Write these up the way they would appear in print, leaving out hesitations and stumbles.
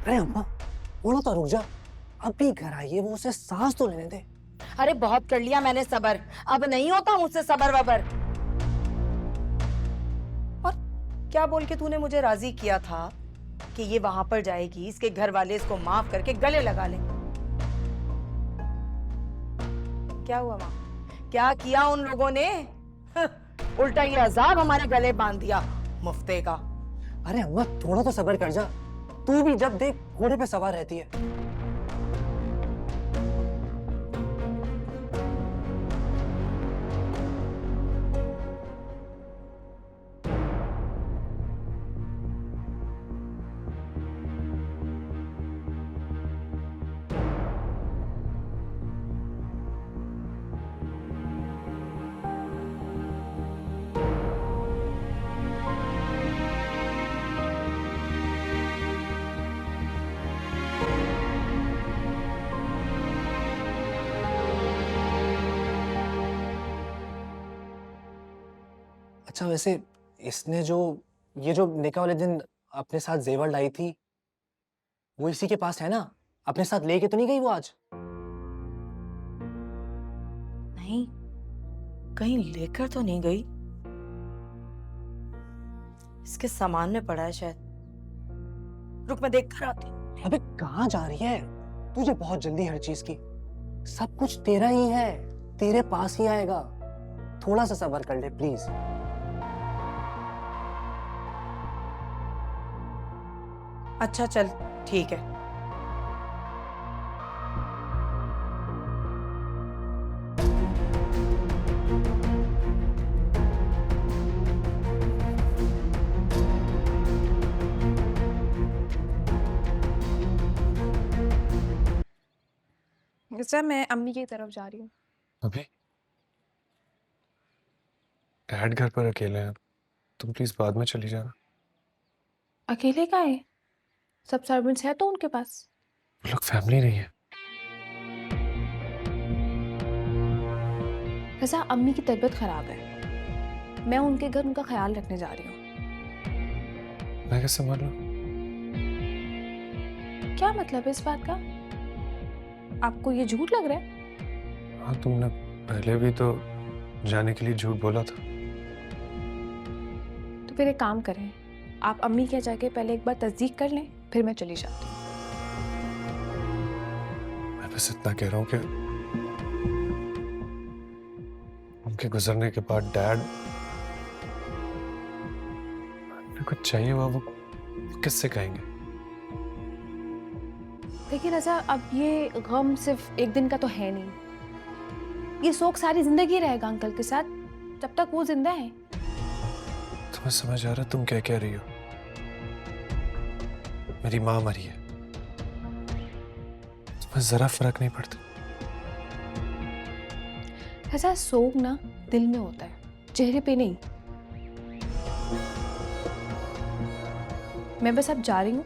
अरे अम्मा, थोड़ा तो रुक जा। अभी घर आई है वो, उसे सांस तो लेने दे। अरे बहुत कर लिया मैंने सबर, अब नहीं होता मुझसे सबर वबर। और क्या बोल के तूने मुझे राजी किया था कि ये वहां पर जाएगी, इसके घर वाले इसको माफ करके गले लगा लेंगे? क्या हुआ माँ? क्या किया उन लोगों ने? उल्टा ये अजाब हमारे गले बांध दिया, मुफ्ते का। अरे अम्मा, थोड़ा तो सब्र कर जा। तू भी जब देख घोड़े पे सवार रहती है। अच्छा वैसे, इसने ये जो निकाह वाले दिन अपने साथ जेवर लाई थी, वो इसी के पास है ना? अपने साथ लेके तो नहीं गई वो आज? नहीं, कहीं लेकर तो नहीं गई। इसके सामान में पड़ा है शायद। रुक, मैं देख कर आती हूँ। अबे कहाँ जा रही है? तुझे बहुत जल्दी हर चीज की। सब कुछ तेरा ही है, तेरे पास ही आएगा। थोड़ा सा सब्र कर ले प्लीज। अच्छा चल, ठीक है। सर मैं अम्मी की तरफ जा रही हूँ। अभी डैड घर पर अकेले हैं, तुम प्लीज बाद में चली जाना। अकेले का है? सब सर्वेंट्स है तो उनके पास। वो लोग फैमिली नहीं है। वैसा अम्मी की तबीयत खराब है, मैं उनके घर उनका ख्याल रखने जा रही हूँ। मैं कैसे मालूम? क्या मतलब है इस बात का? आपको ये झूठ लग रहा है? हाँ, तुमने पहले भी तो जाने के लिए झूठ बोला था। तो फिर एक काम करें, आप अम्मी के जाके पहले एक बार तस्दीक कर लें, फिर मैं चली जाती हूँ। मैं बस इतना कह रहा हूँ कि उनके गुजरने के बाद डैड कुछ चाहिए हुआ वो किससे कहेंगे? देखिए रजा, अब ये गम सिर्फ एक दिन का तो है नहीं, ये शोक सारी जिंदगी रहेगा अंकल के साथ जब तक वो जिंदा है। तुम्हें समझ आ रहा तुम क्या कह रही हो? मेरी माँ मरी है, तुम्हें जरा फर्क नहीं पड़ता? ऐसा शोक ना दिल में होता है, चेहरे पे नहीं। मैं बस अब जा रही हूँ,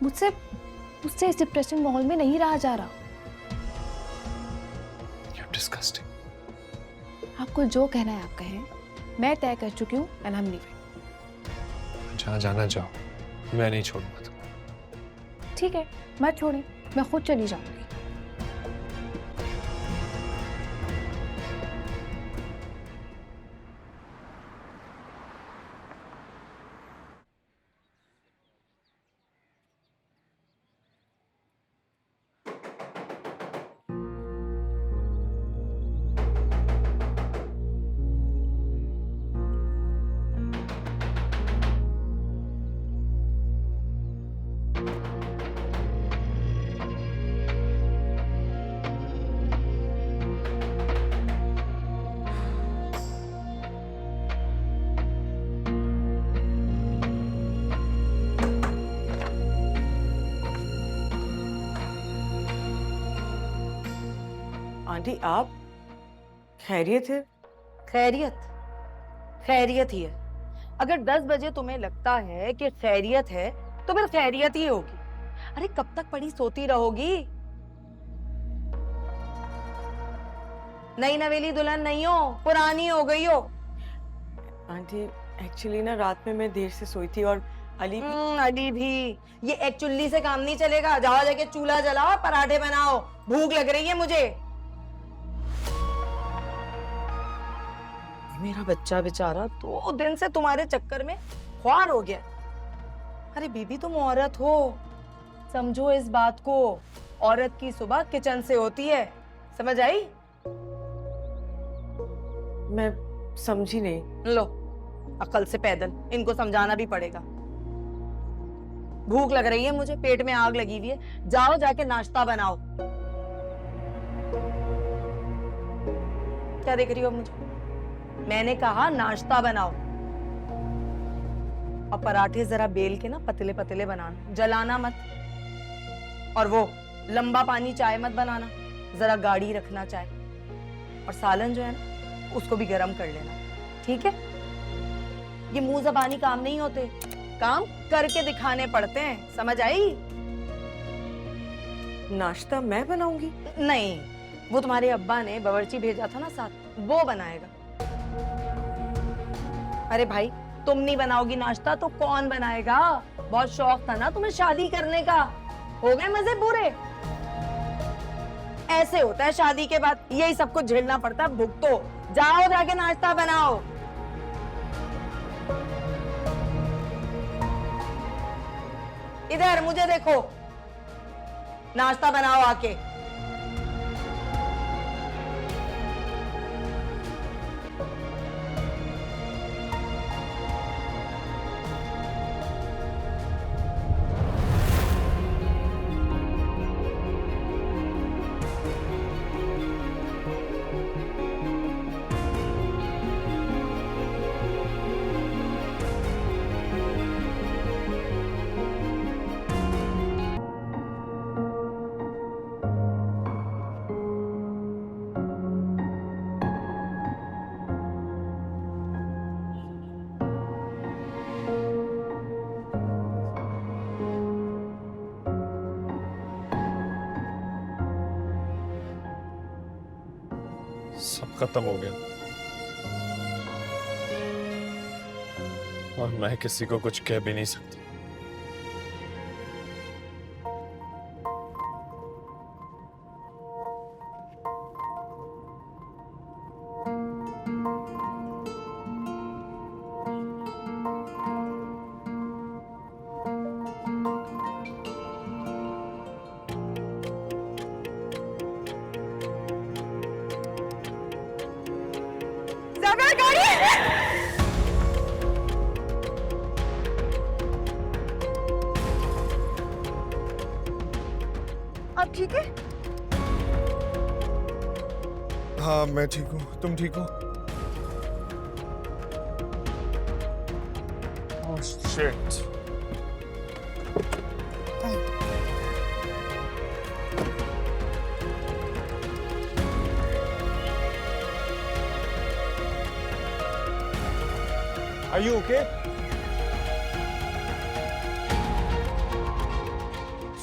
मुझसे इस डिप्रेशन माहौल में नहीं रहा जा रहा। You're disgusting. आपको जो कहना है आप कहें, मैं तय कर चुकी हूँ एंड आई एम लीविंग। जहाँ जाना जाओ, मैं नहीं छोड़ूंगा तुम्हें। ठीक है, मत छोड़ें, मैं खुद चली जाऊंगी। आंटी आप खैरियत है? खैरियत खैरियत ही है। अगर 10 बजे तुम्हें लगता है कि खैरियत है तो फिर खैरियत ही होगी। अरे कब तक पड़ी सोती रहोगी? नई नवेली दुल्हन नहीं हो, पुरानी हो गई हो। आंटी एक्चुअली ना रात में मैं देर से सोई थी और अली भी ये एक चुल्ली से काम नहीं चलेगा। जाओ जाके चूल्हा जलाओ, पराठे बनाओ, भूख लग रही है मुझे। मेरा बच्चा बेचारा 2 दिन से तुम्हारे चक्कर में ख्वार हो गया। अरे बीबी तुम औरत हो, समझो इस बात को। औरत की सुबह किचन से होती है, समझ आई? मैं समझी नहीं। लो अकल से पैदल, इनको समझाना भी पड़ेगा। भूख लग रही है मुझे, पेट में आग लगी हुई है। जाओ जाके नाश्ता बनाओ। क्या देख रही हो मुझे? मैंने कहा नाश्ता बनाओ। और पराठे जरा बेल के ना पतले पतले बनाना, जलाना मत। और वो लंबा पानी चाय मत बनाना, जरा गाढ़ी रखना चाय। और सालन जो है ना उसको भी गरम कर लेना, ठीक है? ये मुंह ज़बानी काम नहीं होते, काम करके दिखाने पड़ते हैं, समझ आई? नाश्ता मैं बनाऊंगी? नहीं, वो तुम्हारे अब्बा ने बावर्ची भेजा था ना साथ, वो बनाएगा। अरे भाई तुम नहीं बनाओगी नाश्ता तो कौन बनाएगा? बहुत शौक था ना तुम्हें शादी करने का, हो गए मजे पूरे? ऐसे होता है शादी के बाद, यही सब कुछ झेलना पड़ता है। भुगतो, जाओ जाके नाश्ता बनाओ। इधर मुझे देखो, नाश्ता बनाओ आके। सब खत्म हो गया और मैं किसी को कुछ कह भी नहीं सकती। अब ठीक है? हाँ मैं ठीक हूँ, तुम ठीक हो? Oh shit. Are you okay?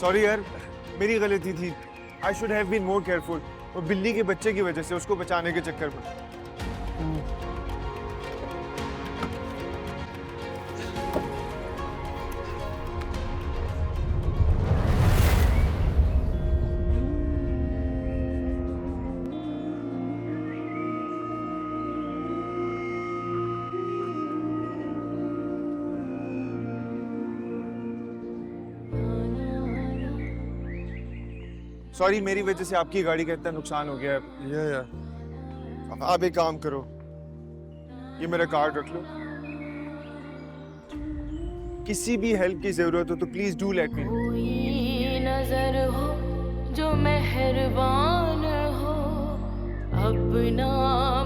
Sorry यार, मेरी गलती थी। I should have been more careful. वो बिल्ली के बच्चे की वजह से, उसको बचाने के चक्कर में। सॉरी, मेरी वजह से आपकी गाड़ी का इतना नुकसान हो गया है। या अब आप एक काम करो, ये मेरा कार्ड रख लो। किसी भी हेल्प की जरूरत हो तो प्लीज डू लेट मी। कोई नजर हो जो मेहरबान हो, अपना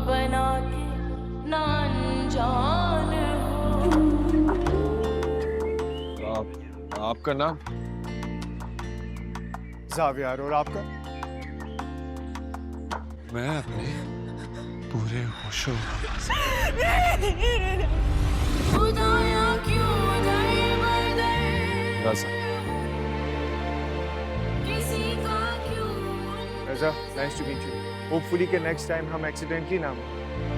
बना के ना अनजान हो। आपका नाम? जावियार, और आपका? मैं अपने पूरे होशों खुदाया क्यों दर बदर, रज़ा। किसी का क्यों Raza, nice to meet you. Hopefully के नेक्स्ट टाइम हम एक्सीडेंटली ना हो।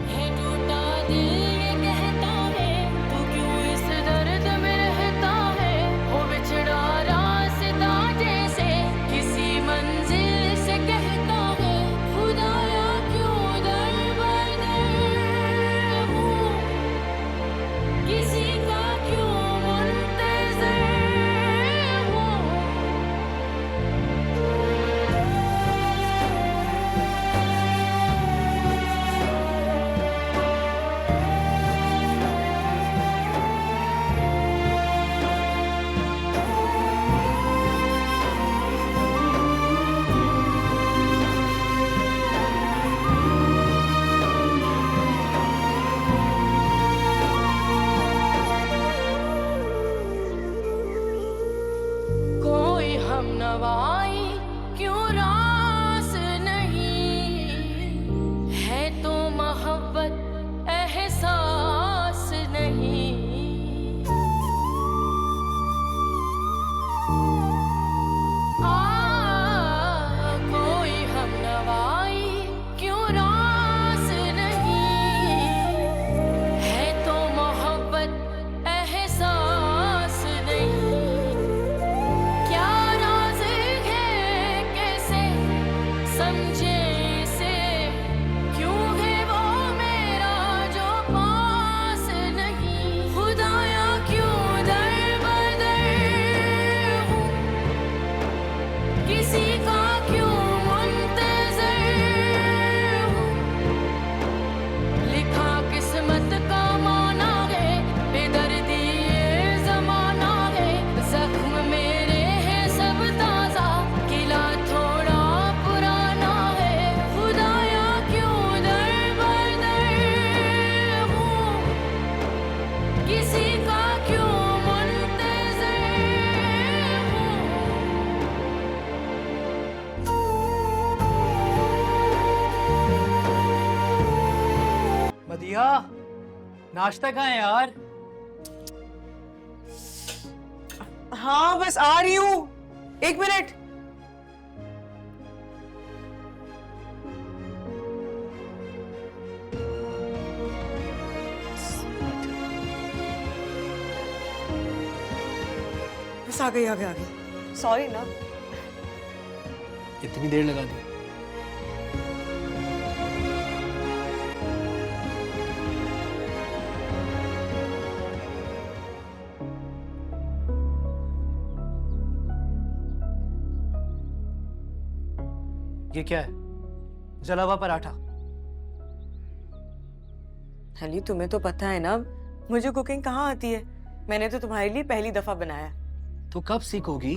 है टूटा दिल ये कहता है, तू क्यों इस दर्द में रहता नाश्ता कहाँ है यार? हाँ बस आ रही हूँ, 1 मिनट। बस आ गई। सॉरी ना। इतनी देर लगा दी। ये क्या है? जला हुआ पराठा। अली तुम्हें तो पता है ना मुझे कुकिंग कहाँ आती है। मैंने तो तुम्हारे लिए पहली दफा बनाया। तो कब सीखोगी?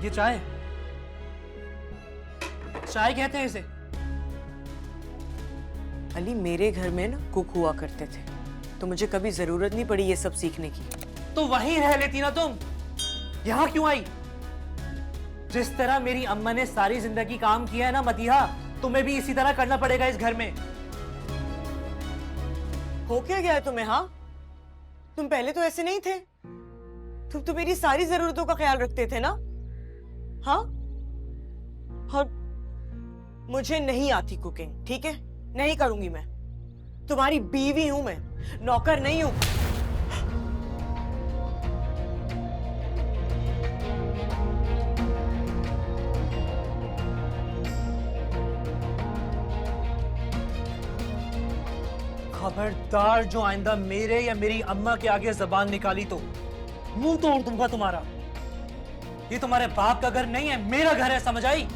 ये चाय कहते हैं इसे। अली मेरे घर में ना कुक हुआ करते थे, तो मुझे कभी जरूरत नहीं पड़ी ये सब सीखने की। तो वहीं रह लेती ना तुम, यहाँ क्यों आई? जिस तरह मेरी अम्मा ने सारी जिंदगी काम किया है ना मतीहा, तुम्हें भी इसी तरह करना पड़ेगा इस घर में। हो क्या गया है तुम्हें? हाँ, तुम पहले तो ऐसे नहीं थे। तुम तो मेरी सारी जरूरतों का ख्याल रखते थे ना। हाँ, और मुझे नहीं आती कुकिंग, ठीक है? नहीं करूंगी मैं। तुम्हारी बीवी हूं मैं, नौकर नहीं हूं। खबरदार जो आइंदा मेरे या मेरी अम्मा के आगे जबान निकाली तो मुंह तोड़ दूंगा तुम्हारा। ये तुम्हारे बाप का घर नहीं है, मेरा घर है, समझ आई?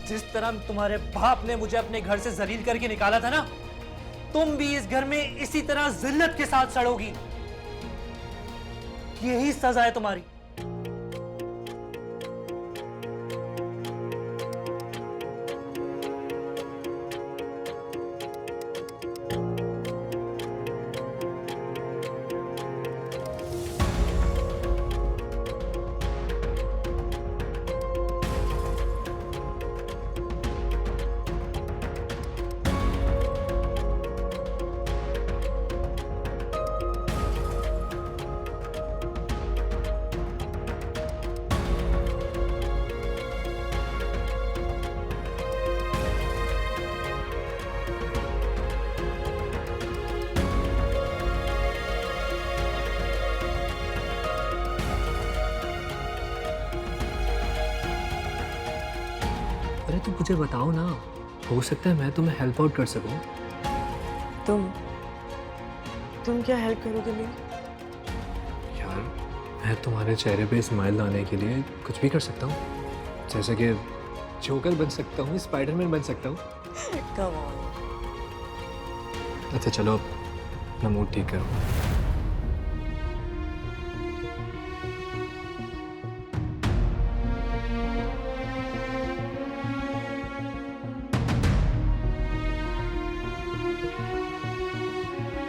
जिस तरह तुम्हारे बाप ने मुझे अपने घर से जलील करके निकाला था ना, तुम भी इस घर में इसी तरह जिल्लत के साथ सड़ोगी। यही सजा है तुम्हारी। अरे तुम मुझे बताओ ना, हो सकता है मैं तुम्हें हेल्प आउट कर सकूं। तुम क्या हेल्प करोगे मेरी? यार मैं तुम्हारे चेहरे पे स्माइल लाने के लिए कुछ भी कर सकता हूँ। जैसे कि जोकर बन सकता हूँ, स्पाइडरमैन बन सकता हूँ। Come on. अच्छा चलो अपना मूड ठीक करो।